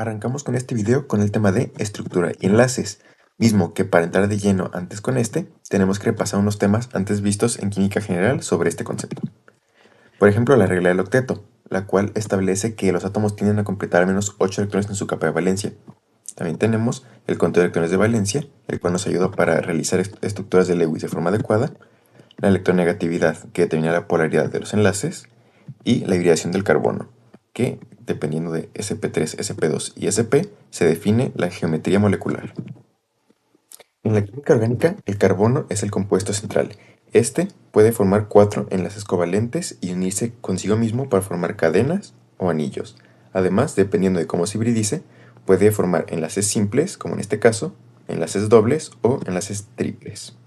Arrancamos con este video con el tema de estructura y enlaces, mismo que para entrar de lleno antes con tenemos que repasar unos temas antes vistos en química general sobre este concepto. Por ejemplo, la regla del octeto, la cual establece que los átomos tienden a completar al menos 8 electrones en su capa de valencia. También tenemos el conteo de electrones de valencia, el cual nos ayuda para realizar estructuras de Lewis de forma adecuada, la electronegatividad, que determina la polaridad de los enlaces, y la hibridación del carbono, que, dependiendo de sp3, sp2 y sp, se define la geometría molecular. En la química orgánica, el carbono es el compuesto central. Este puede formar 4 enlaces covalentes y unirse consigo mismo para formar cadenas o anillos. Además, dependiendo de cómo se hibridice, puede formar enlaces simples, como en este caso, enlaces dobles o enlaces triples.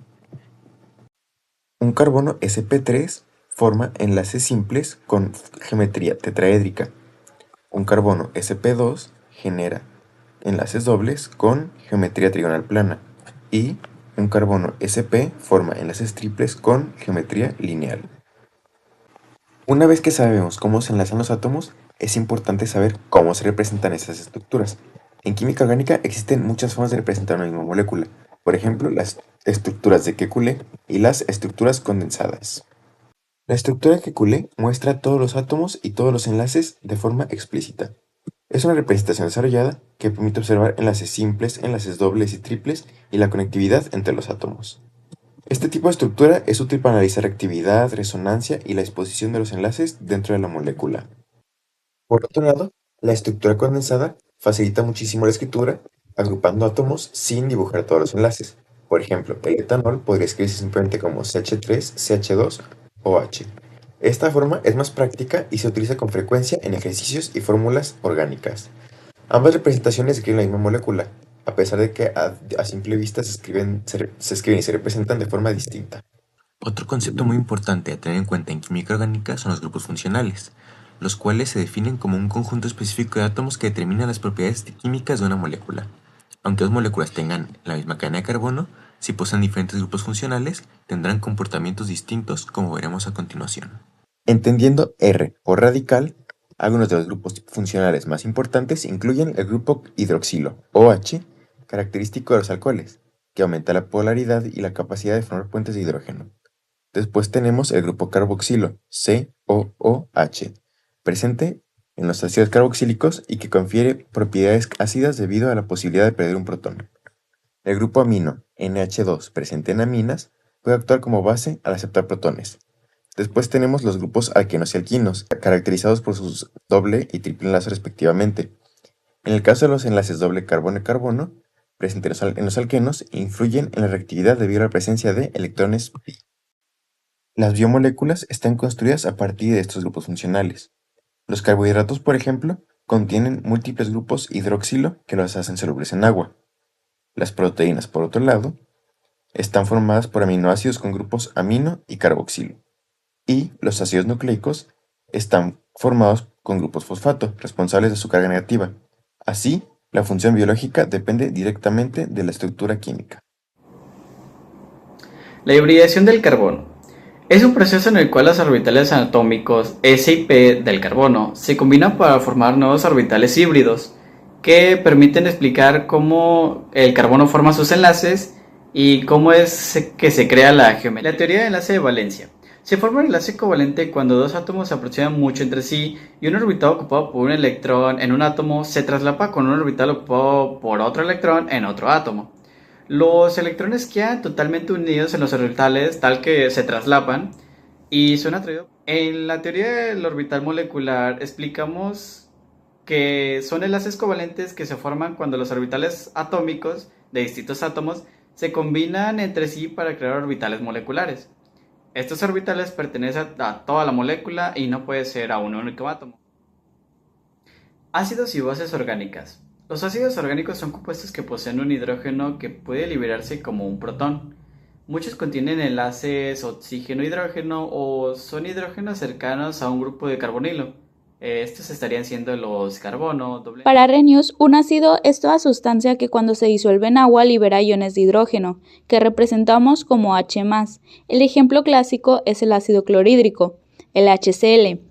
Un carbono sp3 forma enlaces simples con geometría tetraédrica. Un carbono sp2 genera enlaces dobles con geometría trigonal plana. Y un carbono sp forma enlaces triples con geometría lineal. Una vez que sabemos cómo se enlazan los átomos, es importante saber cómo se representan esas estructuras. En química orgánica existen muchas formas de representar una misma molécula. Por ejemplo, las estructuras de Kekulé y las estructuras condensadas. La estructura de Kekulé muestra todos los átomos y todos los enlaces de forma explícita. Es una representación desarrollada que permite observar enlaces simples, enlaces dobles y triples y la conectividad entre los átomos. Este tipo de estructura es útil para analizar actividad, resonancia y la disposición de los enlaces dentro de la molécula. Por otro lado, la estructura condensada facilita muchísimo la escritura, agrupando átomos sin dibujar todos los enlaces. Por ejemplo, el etanol podría escribirse simplemente como CH3, CH2 o H. Esta forma es más práctica y se utiliza con frecuencia en ejercicios y fórmulas orgánicas. Ambas representaciones describen la misma molécula, a pesar de que a simple vista se escriben y se representan de forma distinta. Otro concepto muy importante a tener en cuenta en química orgánica son los grupos funcionales, los cuales se definen como un conjunto específico de átomos que determinan las propiedades químicas de una molécula. Aunque dos moléculas tengan la misma cadena de carbono, si poseen diferentes grupos funcionales, tendrán comportamientos distintos, como veremos a continuación. Entendiendo R por radical, algunos de los grupos funcionales más importantes incluyen el grupo hidroxilo, OH, característico de los alcoholes, que aumenta la polaridad y la capacidad de formar puentes de hidrógeno. Después tenemos el grupo carboxilo, COOH, presente en los ácidos carboxílicos y que confiere propiedades ácidas debido a la posibilidad de perder un protón. El grupo amino, NH2, presente en aminas, puede actuar como base al aceptar protones. Después tenemos los grupos alquenos y alquinos, caracterizados por sus doble y triple enlace respectivamente. En el caso de los enlaces doble carbono-carbono, presentes en los alquenos, influyen en la reactividad debido a la presencia de electrones pi. Las biomoléculas están construidas a partir de estos grupos funcionales. Los carbohidratos, por ejemplo, contienen múltiples grupos hidroxilo que los hacen solubles en agua. Las proteínas, por otro lado, están formadas por aminoácidos con grupos amino y carboxilo. Y los ácidos nucleicos están formados con grupos fosfato, responsables de su carga negativa. Así, la función biológica depende directamente de la estructura química. La hibridación del carbono es un proceso en el cual los orbitales atómicos S y P del carbono se combinan para formar nuevos orbitales híbridos que permiten explicar cómo el carbono forma sus enlaces y cómo es que se crea la geometría. La teoría de enlace de valencia. Se forma un enlace covalente cuando dos átomos se aproximan mucho entre sí y un orbital ocupado por un electrón en un átomo se traslapa con un orbital ocupado por otro electrón en otro átomo. Los electrones quedan totalmente unidos en los orbitales tal que se traslapan y son atraídos. En la teoría del orbital molecular explicamos que son enlaces covalentes que se forman cuando los orbitales atómicos de distintos átomos se combinan entre sí para crear orbitales moleculares. Estos orbitales pertenecen a toda la molécula y no puede ser a un único átomo. Ácidos y bases orgánicas. Los ácidos orgánicos son compuestos que poseen un hidrógeno que puede liberarse como un protón. Muchos contienen enlaces oxígeno-hidrógeno o son hidrógenos cercanos a un grupo de carbonilo. Estos estarían siendo los carbono. Para Arrhenius, un ácido es toda sustancia que cuando se disuelve en agua libera iones de hidrógeno, que representamos como H+. El ejemplo clásico es el ácido clorhídrico, el HCl.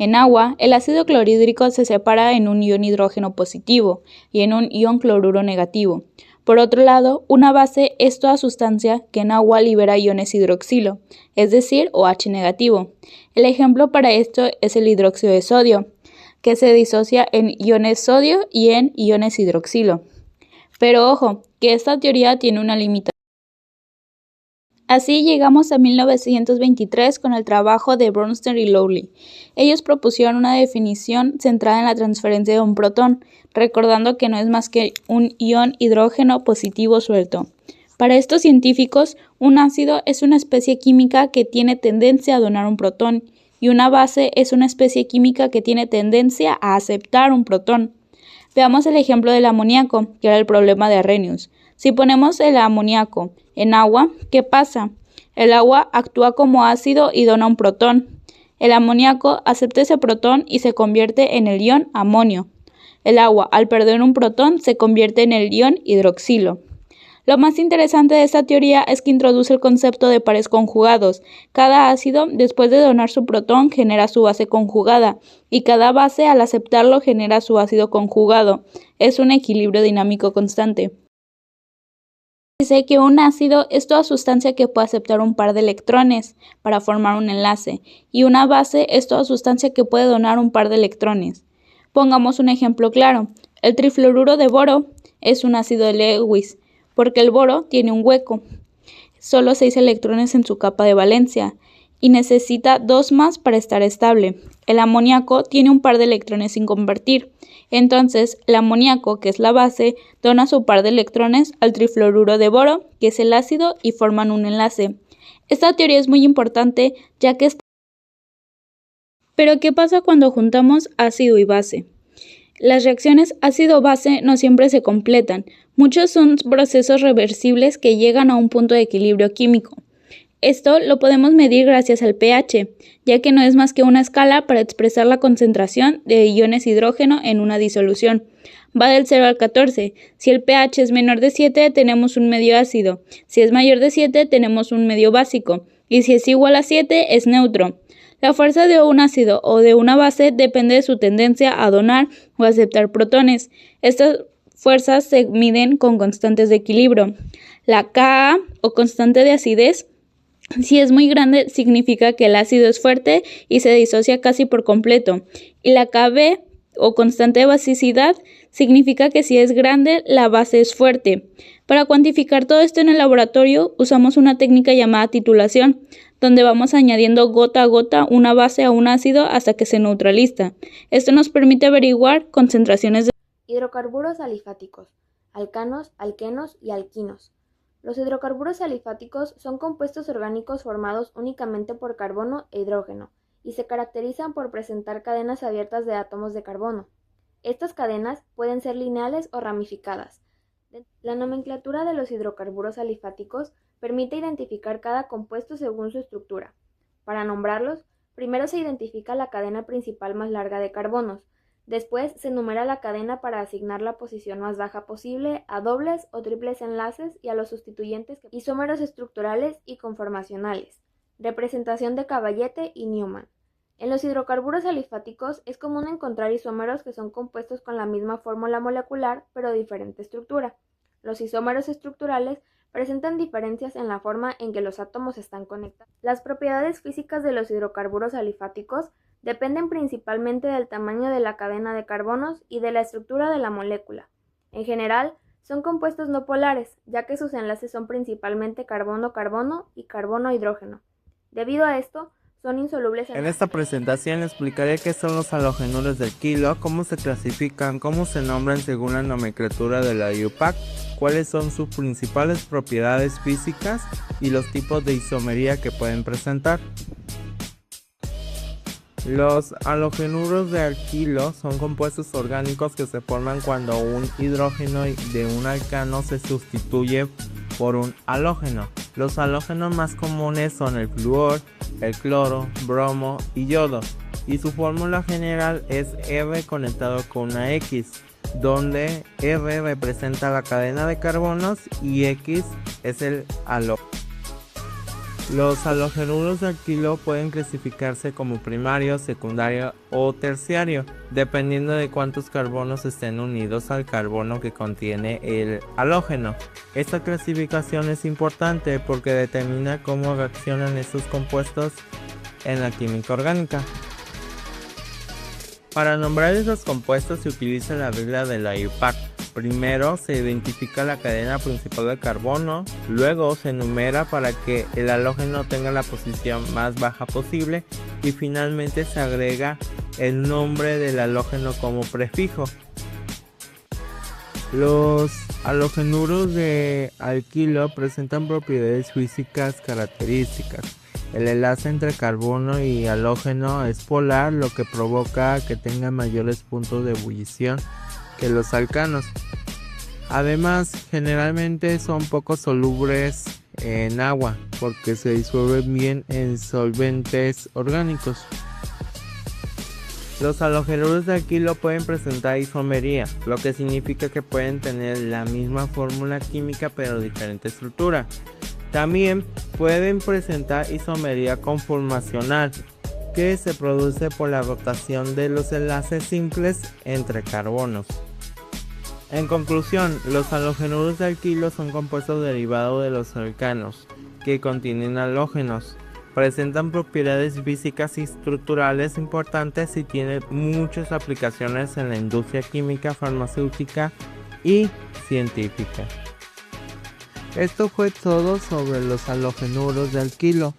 En agua, el ácido clorhídrico se separa en un ion hidrógeno positivo y en un ion cloruro negativo. Por otro lado, una base es toda sustancia que en agua libera iones hidroxilo, es decir, OH negativo. El ejemplo para esto es el hidróxido de sodio, que se disocia en iones sodio y en iones hidroxilo. Pero ojo, que esta teoría tiene una limitación. Así llegamos a 1923 con el trabajo de Bronsted y Lowry. Ellos propusieron una definición centrada en la transferencia de un protón, recordando que no es más que un ion hidrógeno positivo suelto. Para estos científicos, un ácido es una especie química que tiene tendencia a donar un protón, y una base es una especie química que tiene tendencia a aceptar un protón. Veamos el ejemplo del amoníaco, que era el problema de Arrhenius. Si ponemos el amoníaco en agua, ¿qué pasa? El agua actúa como ácido y dona un protón. El amoníaco acepta ese protón y se convierte en el ion amonio. El agua, al perder un protón, se convierte en el ion hidroxilo. Lo más interesante de esta teoría es que introduce el concepto de pares conjugados. Cada ácido, después de donar su protón, genera su base conjugada, y cada base, al aceptarlo, genera su ácido conjugado. Es un equilibrio dinámico constante. Dice que un ácido es toda sustancia que puede aceptar un par de electrones para formar un enlace, y una base es toda sustancia que puede donar un par de electrones. Pongamos un ejemplo claro. El trifluoruro de boro es un ácido de Lewis, porque el boro tiene un hueco, solo 6 electrones en su capa de valencia, y necesita 2 más para estar estable. El amoníaco tiene un par de electrones sin convertir. Entonces, el amoníaco, que es la base, dona su par de electrones al trifluoruro de boro, que es el ácido, y forman un enlace. Esta teoría es muy importante, ya que Pero, ¿qué pasa cuando juntamos ácido y base? Las reacciones ácido-base no siempre se completan. Muchos son procesos reversibles que llegan a un punto de equilibrio químico. Esto lo podemos medir gracias al pH, ya que no es más que una escala para expresar la concentración de iones hidrógeno en una disolución. Va del 0 al 14. Si el pH es menor de 7, tenemos un medio ácido. Si es mayor de 7, tenemos un medio básico. Y si es igual a 7, es neutro. La fuerza de un ácido o de una base depende de su tendencia a donar o aceptar protones. Estas fuerzas se miden con constantes de equilibrio. La Ka, o constante de acidez, si es muy grande, significa que el ácido es fuerte y se disocia casi por completo. Y la Kb, o constante de basicidad, significa que si es grande, la base es fuerte. Para cuantificar todo esto en el laboratorio, usamos una técnica llamada titulación, donde vamos añadiendo gota a gota una base a un ácido hasta que se neutraliza. Esto nos permite averiguar concentraciones de hidrocarburos alifáticos, alcanos, alquenos y alquinos. Los hidrocarburos alifáticos son compuestos orgánicos formados únicamente por carbono e hidrógeno y se caracterizan por presentar cadenas abiertas de átomos de carbono. Estas cadenas pueden ser lineales o ramificadas. La nomenclatura de los hidrocarburos alifáticos permite identificar cada compuesto según su estructura. Para nombrarlos, primero se identifica la cadena principal más larga de carbonos. Después se numera la cadena para asignar la posición más baja posible a dobles o triples enlaces y a los sustituyentes isómeros estructurales y conformacionales. Representación de Caballete y Newman. En los hidrocarburos alifáticos es común encontrar isómeros que son compuestos con la misma fórmula molecular pero diferente estructura. Los isómeros estructurales presentan diferencias en la forma en que los átomos están conectados. Las propiedades físicas de los hidrocarburos alifáticos dependen principalmente del tamaño de la cadena de carbonos y de la estructura de la molécula. En general, son compuestos no polares, ya que sus enlaces son principalmente carbono-carbono y carbono-hidrógeno. Debido a esto, son insolubles en esta presentación explicaré qué son los halogenuros del kilo, cómo se clasifican, cómo se nombran según la nomenclatura de la IUPAC, cuáles son sus principales propiedades físicas y los tipos de isomería que pueden presentar. Los halogenuros de alquilo son compuestos orgánicos que se forman cuando un hidrógeno de un alcano se sustituye por un halógeno. Los halógenos más comunes son el flúor, el cloro, bromo y yodo, y su fórmula general es R conectado con una X, donde R representa la cadena de carbonos y X es el halógeno. Los halogenuros de alquilo pueden clasificarse como primario, secundario o terciario, dependiendo de cuántos carbonos estén unidos al carbono que contiene el halógeno. Esta clasificación es importante porque determina cómo reaccionan estos compuestos en la química orgánica. Para nombrar esos compuestos se utiliza la regla de la IUPAC. Primero se identifica la cadena principal de carbono, luego se enumera para que el halógeno tenga la posición más baja posible y finalmente se agrega el nombre del halógeno como prefijo. Los halogenuros de alquilo presentan propiedades físicas características. El enlace entre carbono y halógeno es polar, lo que provoca que tenga mayores puntos de ebullición que los alcanos. Además, generalmente son poco solubles en agua porque se disuelven bien en solventes orgánicos. Los halogenuros de alquilo pueden presentar isomería, lo que significa que pueden tener la misma fórmula química pero diferente estructura. También pueden presentar isomería conformacional, que se produce por la rotación de los enlaces simples entre carbonos. En conclusión, los halogenuros de alquilo son compuestos derivados de los alcanos, que contienen halógenos. Presentan propiedades físicas y estructurales importantes y tienen muchas aplicaciones en la industria química, farmacéutica y científica. Esto fue todo sobre los halogenuros de alquilo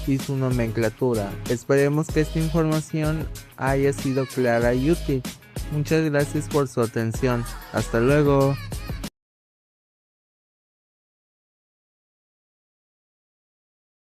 y su nomenclatura. Esperemos que esta información haya sido clara y útil. Muchas gracias por su atención. Hasta luego.